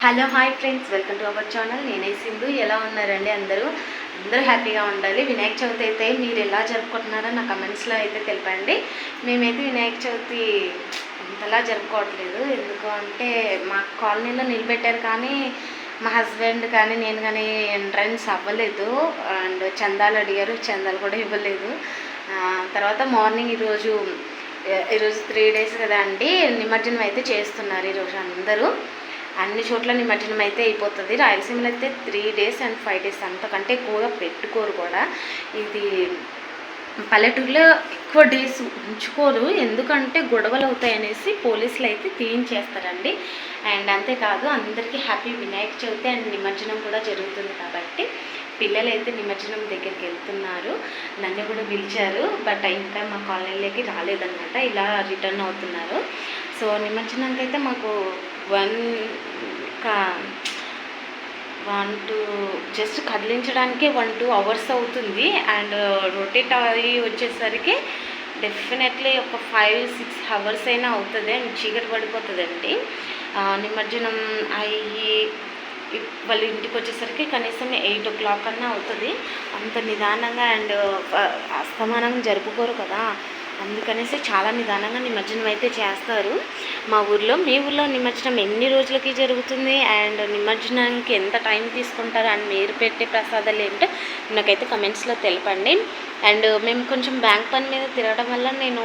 Hello hi friends, welcome to our channel. నేనే సింధు. ఎలా ఉన్నారండి? అందరూ హ్యాపీగా ఉండాలి. వినాయక చవితి అయితే మీరు ఎలా జరుపుకుంటున్నారో నా కమెంట్స్లో అయితే తెలపండి. మేమైతే వినాయక చవితి అంతలా జరుపుకోవట్లేదు. ఎందుకు అంటే మా కాలనీలో నిలబెట్టారు, కానీ మా హస్బెండ్ కానీ నేను కానీ ఎంట్రన్స్ అవ్వలేదు. అండ్ చందాలు అడిగారు, చందాలు కూడా ఇవ్వలేదు. తర్వాత మార్నింగ్ ఈరోజు 3 days కదా అండి, నిమజ్జనం అయితే చేస్తున్నారు ఈరోజు అందరూ. అన్ని చోట్ల నిమజ్జనం అయితే అయిపోతుంది. రాయలసీమలో అయితే 3 days and 5 days, అంతకంటే ఎక్కువగా పెట్టుకోరు కూడా. ఇది పల్లెటూరులో ఎక్కువ డేస్ ఉంచుకోరు, ఎందుకంటే గొడవలు అవుతాయనేసి పోలీసులు అయితే తీయించేస్తారండి. అండ్ అంతేకాదు, అందరికీ హ్యాపీ వినాయక చవితి అండ్ నిమజ్జనం కూడా జరుగుతుంది కాబట్టి పిల్లలు అయితే నిమజ్జనం దగ్గరికి వెళ్తున్నారు. నన్ను కూడా పిలిచారు, బట్ ఇంకా మా కాలనీలోకి రాలేదన్నమాట. ఇలా రిటర్న్ అవుతున్నారు. సో నిమజ్జనానికి అయితే మాకు 1 to జస్ట్ కదిలించడానికి 1-2 hours అవుతుంది. అండ్ రొటేట్ అయ్యి వచ్చేసరికి డెఫినెట్లీ ఒక 5-6 hours అయినా అవుతుంది. అండ్ చీకటి పడిపోతుందండి. నిమజ్జనం అయ్యి వాళ్ళ ఇంటికి వచ్చేసరికి కనీసం 8 o'clock అన్నా అవుతుంది. అంత నిదానంగా అండ్ అస్తమానంగా జరుపుకోరు కదా, అందుకనేసి చాలా నిదానంగా నిమజ్జనం అయితే చేస్తారు మా ఊర్లో. మీ ఊర్లో నిమజ్జనం ఎన్ని రోజులకి జరుగుతుంది అండ్ నిమజ్జనానికి ఎంత టైం తీసుకుంటారు అండ్ మీరు పెట్టే ప్రసాదాలు ఏంటో నాకైతే కమెంట్స్లో తెలపండి. అండ్ మేము కొంచెం బ్యాంక్ పని మీద తిరగడం వల్ల నేను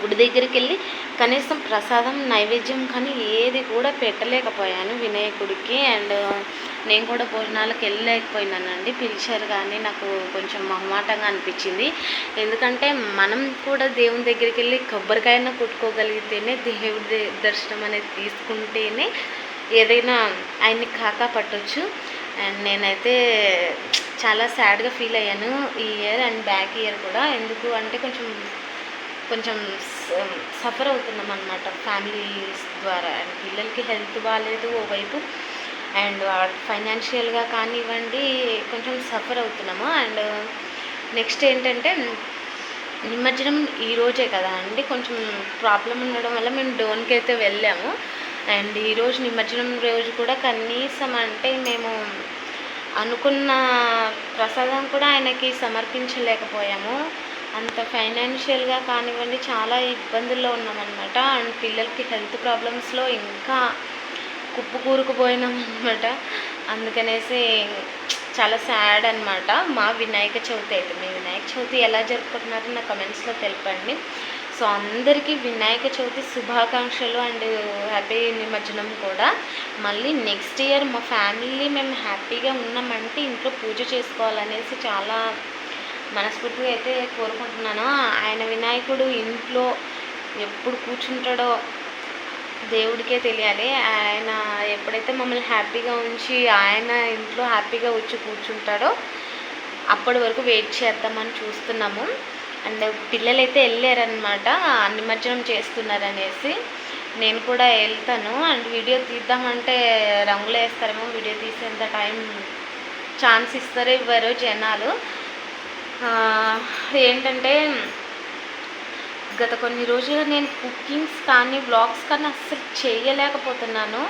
గుడి దగ్గరికి వెళ్ళి కనీసం ప్రసాదం నైవేద్యం కానీ ఏది కూడా పెట్టలేకపోయాను వినాయకుడికి. అండ్ నేను కూడా భోజనాలకు వెళ్ళలేకపోయినానండి. పిలిచారు కానీ నాకు కొంచెం మొహమాటంగా అనిపించింది. ఎందుకంటే మనం కూడా దేవుని దగ్గరికి వెళ్ళి కొబ్బరికాయన కొట్టుకోగలిగితేనే దేవుడి దర్శనం అనేది తీసుకుంటేనే ఏదైనా ఆయన్ని కాకా పట్టొచ్చు. అండ్ నేనైతే చాలా సాడ్గా ఫీల్ అయ్యాను ఈ ఇయర్ అండ్ బ్యాక్ ఇయర్ కూడా. ఎందుకు అంటే కొంచెం సఫర్ అవుతున్నాం అన్నమాట ఫ్యామిలీస్ ద్వారా. అండ్ పిల్లలకి హెల్త్ బాగాలేదు ఓవైపు, అండ్ ఫైనాన్షియల్గా కానివ్వండి కొంచెం సఫర్ అవుతున్నాము. అండ్ నెక్స్ట్ ఏంటంటే నిమజ్జనం ఈరోజే కదా అండి, కొంచెం ప్రాబ్లం ఉండడం వల్ల మేము డోన్కి అయితే వెళ్ళాము. అండ్ ఈరోజు నిమజ్జనం రోజు కూడా కనీసం అంటే మేము అనుకున్న ప్రసాదం కూడా ఆయనకి సమర్పించలేకపోయాము. అంత ఫైనాన్షియల్గా కానివ్వండి చాలా ఇబ్బందుల్లో ఉన్నామన్నమాట. అండ్ పిల్లలకి హెల్త్ ప్రాబ్లమ్స్లో ఇంకా కుప్పకూరుకుపోయినామన్నమాట. అందుకనేసి చాలా సాడ్ అనమాట మా వినాయక చవితి అయితే. మీ వినాయక చవితి ఎలా జరుపుకుంటున్నారో నా కమెంట్స్లో తెలపండి. సో అందరికీ వినాయక చవితి శుభాకాంక్షలు అండ్ హ్యాపీ నిమజ్జనం కూడా. మళ్ళీ నెక్స్ట్ ఇయర్ మా ఫ్యామిలీ మేము హ్యాపీగా ఉన్నామంటే ఇంట్లో పూజ చేసుకోవాలనేసి చాలా మనస్ఫూర్తిగా అయితే కోరుకుంటున్నాను. ఆయన వినాయకుడు ఇంట్లో ఎప్పుడు కూర్చుంటాడో దేవుడికే తెలియాలి. ఆయన ఎప్పుడైతే మమ్మల్ని హ్యాపీగా ఉంచి ఆయన ఇంట్లో హ్యాపీగా వచ్చి కూర్చుంటాడో అప్పటి వరకు వెయిట్ చేద్దామని చూస్తున్నాము. అండ్ పిల్లలైతే వెళ్ళారనమాట నిమజ్జనం చేస్తున్నారనేసి. నేను కూడా వెళ్తాను అండ్ వీడియో తీద్దామంటే రంగులు వేస్తారేమో, వీడియో తీసేంత టైం ఛాన్స్ ఇస్తారో ఇవ్వరో జనాలు. ఏంటంటే గత కొన్ని రోజులుగా నేను కుకింగ్స్ కానీ వ్లాగ్స్ కానీ అస్సలు చేయలేకపోతున్నాను.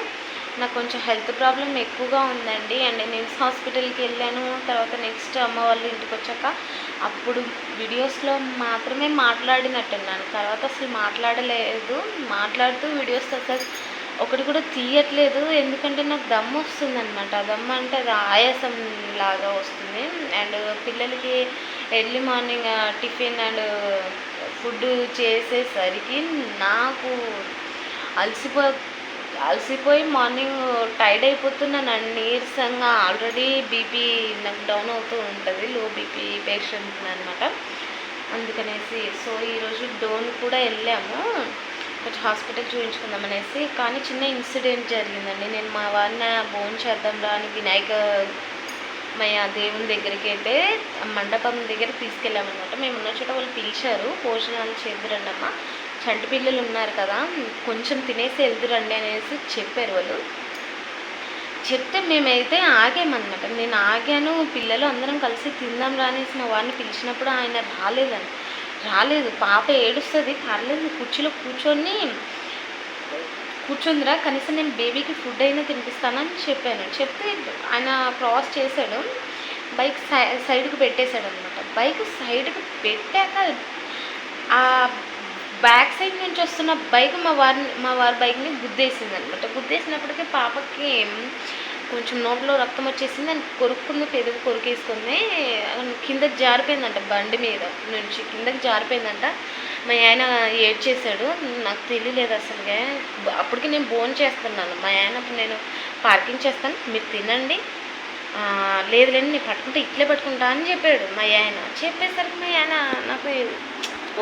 నాకు కొంచెం హెల్త్ ప్రాబ్లం ఎక్కువగా ఉందండి. అండ్ నేను హాస్పిటల్కి వెళ్ళాను. తర్వాత నెక్స్ట్ అమ్మ వాళ్ళ ఇంటికి వచ్చాక అప్పుడు వీడియోస్లో మాత్రమే మాట్లాడినట్టున్నాను. తర్వాత అసలు మాట్లాడలేదు. మాట్లాడుతూ వీడియోస్ అసలు ఒకటి కూడా తీయట్లేదు. ఎందుకంటే నాకు దమ్ము వస్తుందన్నమాట. దమ్ము అంటే ఆయాసం లాగా వస్తుంది. అండ్ పిల్లలకి early morning tiffin and food చేసేసరికి నాకు అలసిపోయి మార్నింగ్ టైర్డ్ అయిపోతున్నాను. నీరసంగా ఆల్రెడీ బీపీ నాకు డౌన్ అవుతూ ఉంటుంది, లో బీపీ పేషెంట్ అనమాట. అందుకనేసి సో ఈరోజు డోన్ కూడా వెళ్ళాము కొంచెం హాస్పిటల్ చూపించుకుందాం అనేసి. కానీ చిన్న ఇన్సిడెంట్ జరిగిందండి. నేను మా వారిని భోజనం చేద్దాం రా అని వినాయకమయ్య దేవుని దగ్గరికి అయితే మండపం దగ్గర తీసుకెళ్ళామన్నమాట. మేము ఉన్న చోట వాళ్ళు పిలిచారు, భోజనాలు చేద్దురండి అమ్మ, చంటి పిల్లలు ఉన్నారు కదా కొంచెం తినేసి వెళ్దురండి అనేసి చెప్పారు వాళ్ళు. చెప్తే మేమైతే ఆగామన్నమాట. నేను ఆగాను, పిల్లలు అందరం కలిసి తిందాం రానేసి మా వారిని పిలిచినప్పుడు ఆయన రాలేదు. పాప ఏడుస్తుంది, పర్లేదు కుర్చీలో కూర్చొని కూర్చుందిరా, కనీసం నేను బేబీకి ఫుడ్ అయినా తినిపిస్తానని చెప్పాను. చెప్తే ఆయన క్రాస్ చేశాడు, బైక్ సైడ్కి పెట్టేశాడు అనమాట. బైక్ సైడ్కి పెట్టాక ఆ బ్యాక్ సైడ్ నుంచి వస్తున్న బైక్ మా వారి బైక్ని గుద్దేసింది అనమాట. గుద్దేసినప్పటికీ పాపకి కొంచెం నోట్లో రక్తం వచ్చేసింది, అని కొరుక్కుంది, పెదవి కొరికేసుకుంది, కిందకి జారిపోయిందంట, బండి మీద నుంచి కిందకి జారిపోయిందంట. మా ఆయన ఏడ్చేశాడు, నాకు తెలియలేదు అసలుగా. అప్పటికి నేను భోజనం చేస్తున్నాను, మా ఆయన అప్పుడు నేను పార్కింగ్ చేస్తాను, మీరు తినండి, లేదులేండి నేను పట్టుకుంటా, ఇట్లే పట్టుకుంటా అని చెప్పాడు మా ఆయన. చెప్పేసరికి మా ఆయన నాకు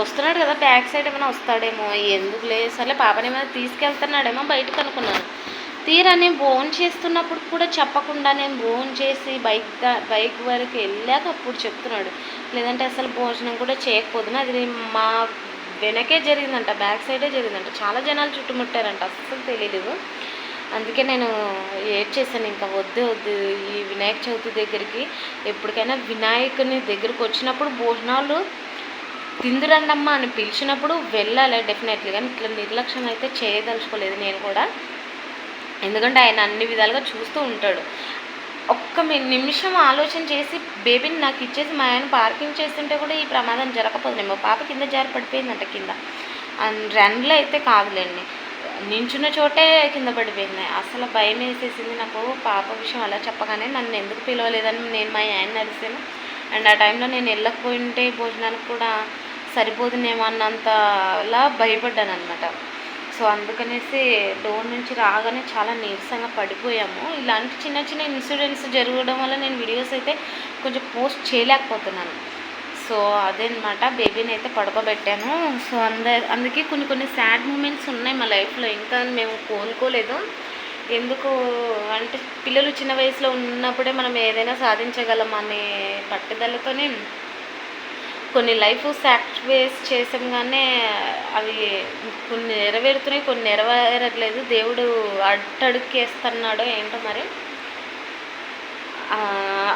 వస్తున్నాడు కదా, బ్యాక్ సైడ్ ఏమైనా వస్తాడేమో, ఎందుకు లేదు సర్లే పాపని ఏమైనా తీసుకెళ్తున్నాడేమో బయటకు అనుకున్నాను. తీరా నేను భోజనం చేస్తున్నప్పుడు కూడా చెప్పకుండా నేను భోజనం చేసి బైక్ వరకు వెళ్ళాక అప్పుడు చెప్తున్నాడు, లేదంటే అసలు భోజనం కూడా చేయకపోతున్నా. అది మా వెనకే జరిగిందంట, బ్యాక్ సైడే జరిగిందంట. చాలా జనాలు చుట్టుముట్టారంట, అస్సలు తెలియదు. అందుకే నేను ఏడ్చేసాను, ఇంకా వద్దు ఈ వినాయక చవితి దగ్గరికి ఎప్పటికైనా వినాయకుని దగ్గరికి వచ్చినప్పుడు భోజనాలు తిందురండమ్మా అని పిలిచినప్పుడు వెళ్ళాలి డెఫినెట్లీ. కానీ ఇట్లా నిర్లక్ష్యం అయితే చేయదలుచుకోలేదు నేను కూడా, ఎందుకంటే ఆయన అన్ని విధాలుగా చూస్తూ ఉంటాడు. ఒక్క నిమిషం ఆలోచన చేసి బేబీని నాకు ఇచ్చేసి మా ఆయన పార్కింగ్ చేస్తుంటే కూడా ఈ ప్రమాదం జరగకపోతుందేమో. పాప కింద జారి పడిపోయిందంట, కింద రన్లో అయితే కాదులేండి, నించున్న చోటే కింద పడిపోయింది. అసలు భయం వేసేసింది నాకు. పాప విషయం అలా చెప్పగానే నన్ను ఎందుకు పిలవలేదని నేను మా ఆయన అరిసాను. అండ్ ఆ టైంలో నేను వెళ్ళకపోయింటే భోజనానికి కూడా సరిపోతుందేమో అన్నంతలా భయపడ్డాను అనమాట. సో అందుకనేసి డోర్ నుంచి రాగానే చాలా నీరసంగా పడిపోయాము. ఇలాంటి చిన్న చిన్న ఇన్సిడెంట్స్ జరగడం వల్ల నేను వీడియోస్ అయితే కొంచెం పోస్ట్ చేయలేకపోతున్నాను. సో అదేనమాట, బేబీని అయితే పడుకోబెట్టాను. సో అందుకే కొన్ని సాడ్ మూమెంట్స్ ఉన్నాయి మా లైఫ్లో, ఇంకా మేము కోలుకోలేదు. ఎందుకు అంటే పిల్లలు చిన్న వయసులో ఉన్నప్పుడే మనం ఏదైనా సాధించగలం అనే పట్టుదలతోనే కొన్ని లైఫ్ సాక్రిఫైస్ చేసాం, కానీ అవి కొన్ని నెరవేరుతున్నాయి, కొన్ని నెరవేరట్లేదు. దేవుడు అట్టడుక్కేస్తున్నాడో ఏంటో మరి,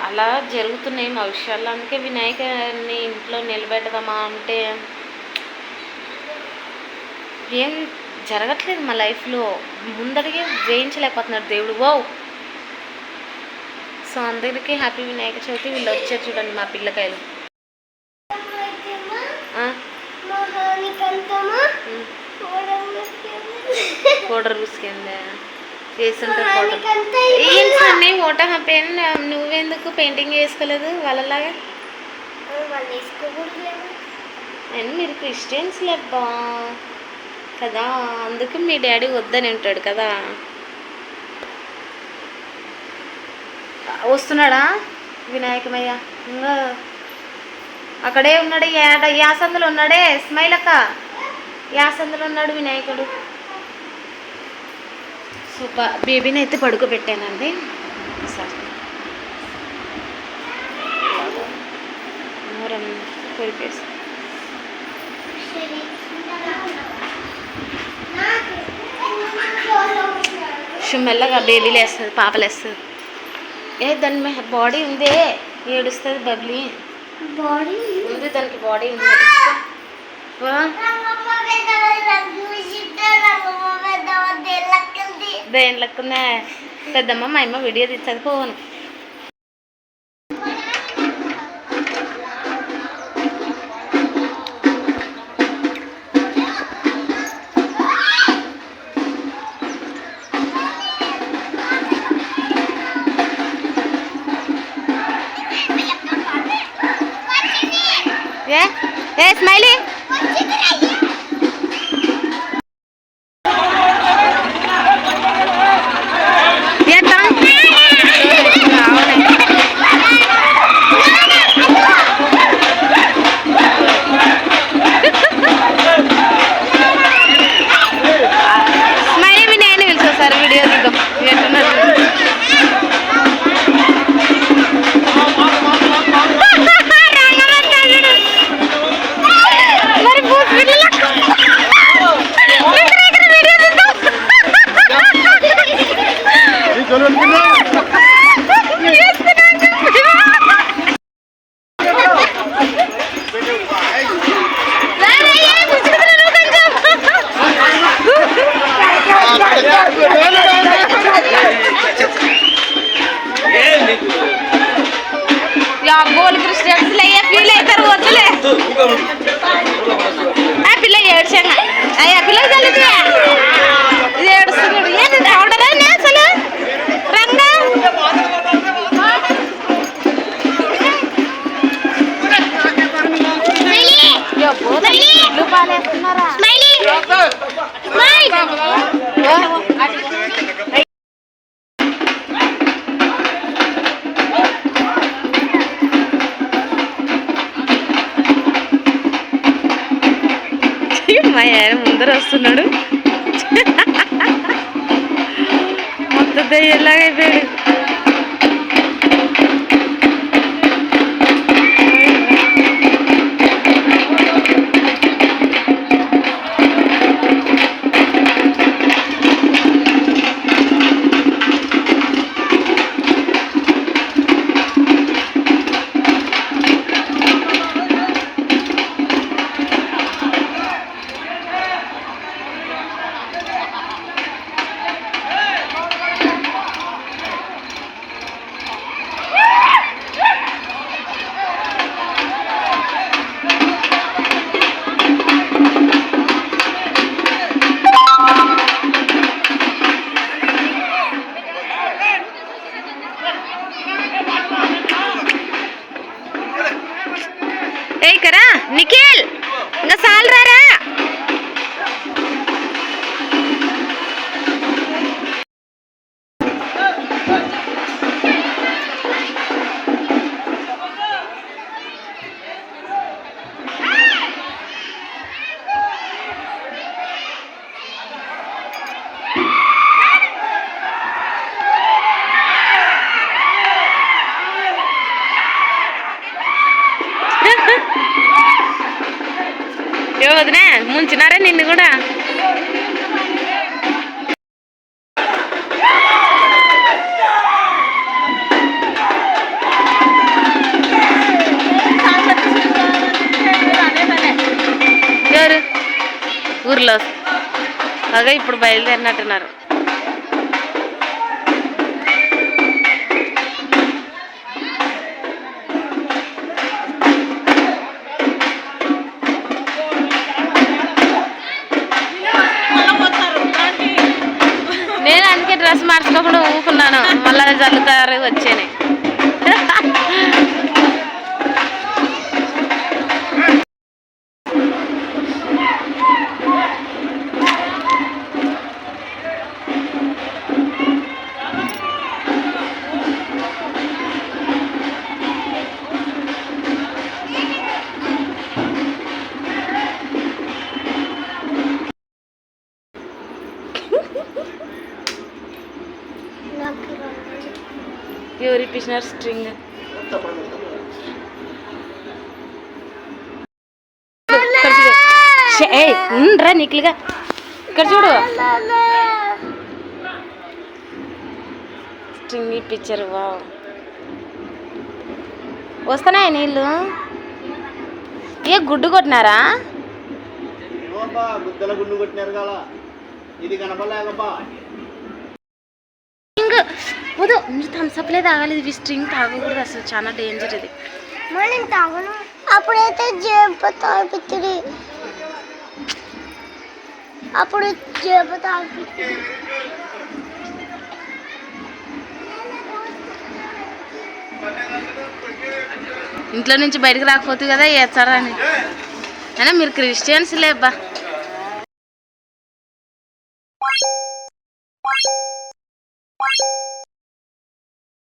అలా జరుగుతున్నాయి మా విషయాల్లో. అందుకే వినాయకుడిని ఇంట్లో నిలబెడదామా అంటే ఏం జరగట్లేదు మా లైఫ్లో, ముందడిగే వేయించలేకపోతున్నాడు దేవుడు. వో సో అందరికీ హ్యాపీ వినాయక చవితి. వీళ్ళు వచ్చారు చూడండి మా పిల్లకాయలు. పౌడర్ పూసుకుందా వేసుంటే పౌడర్ ఓట హ్యాపీ. నువ్వెందుకు పెయింటింగ్ వేసుకోలేదు వాళ్ళలాగా? అండ్ మీరు క్రిస్టియన్స్ లేబ్బా కదా, అందుకు మీ డాడీ వద్దని ఉంటాడు కదా. వస్తున్నాడా వినాయకమయ్య? ఇంకా అక్కడే ఉన్నాడు, యాసందులో ఉన్నాడే. స్మైల్ అక్క, యాసందులో ఉన్నాడు వినాయకుడు. సూపర్. బేబీని అయితే పడుకోబెట్టానండి. సార్ మూరం కొరికేసి మెల్లగా బేబీ లేస్తుంది, పాపలేస్తుంది. దాని బాడీ ఉందే, ఏడుస్తుంది బబ్లీ. బాడీ ఉంది దానికి, బాడీ ఉంది. దేని లెక్కుందా పెద్దమ్మ? మా అమ్మ వీడియో తీస్తుంది పోను. ఏ స్మైలీ మరి గోల్ క్రిస్టియన్స్ ఫీల్ అవుతారు వద్దులే పిల్ల ఏడ్చాను అయ్యా పిల్ల చల్లితే ఇది ఏడుస్తున్నాడు ఏంటి రావడరా అసలు రంగా ఇల్లు పాలేస్తున్నారా మా ఆయన ముందర వస్తున్నాడు మొత్తం దయ్యలాగైపోయాడు కరా నిఖిల్ ఇంకా సాలరారా వదినా ముంచినారా నిన్ను కూడా ఎవరు ఊర్లో అదే ఇప్పుడు బయలుదేరినట్టున్నారు నేను అందుకే డ్రెస్ మార్చుకోకుండా ఊకున్నాను మళ్ళీ జల్లుతారు వచ్చేనే ఎవరి పిచ్చినారు స్ట్రింగ్ రా నిఖిల్గా ఇక్కడ చూడు స్ట్రింగ్ ఇప్పించారు వా వస్తున్నాయి నీళ్ళు ఏ గుడ్డు కొట్టినారా వద్దు మీరు థమ్స్అప్లే తాగాలి ఇది స్ట్రింగ్ తాగకూడదు అసలు చాలా డేంజర్ ఇది తాగను అప్పుడైతే జేబు తాగిపిస్తుంది అప్పుడు జేబు తాగిపిస్తుంది ఇంట్లో నుంచి బయటకు రాకపోతుంది కదా ఏచారా అని అయినా మీరు క్రిస్టియన్స్ లేబ్బా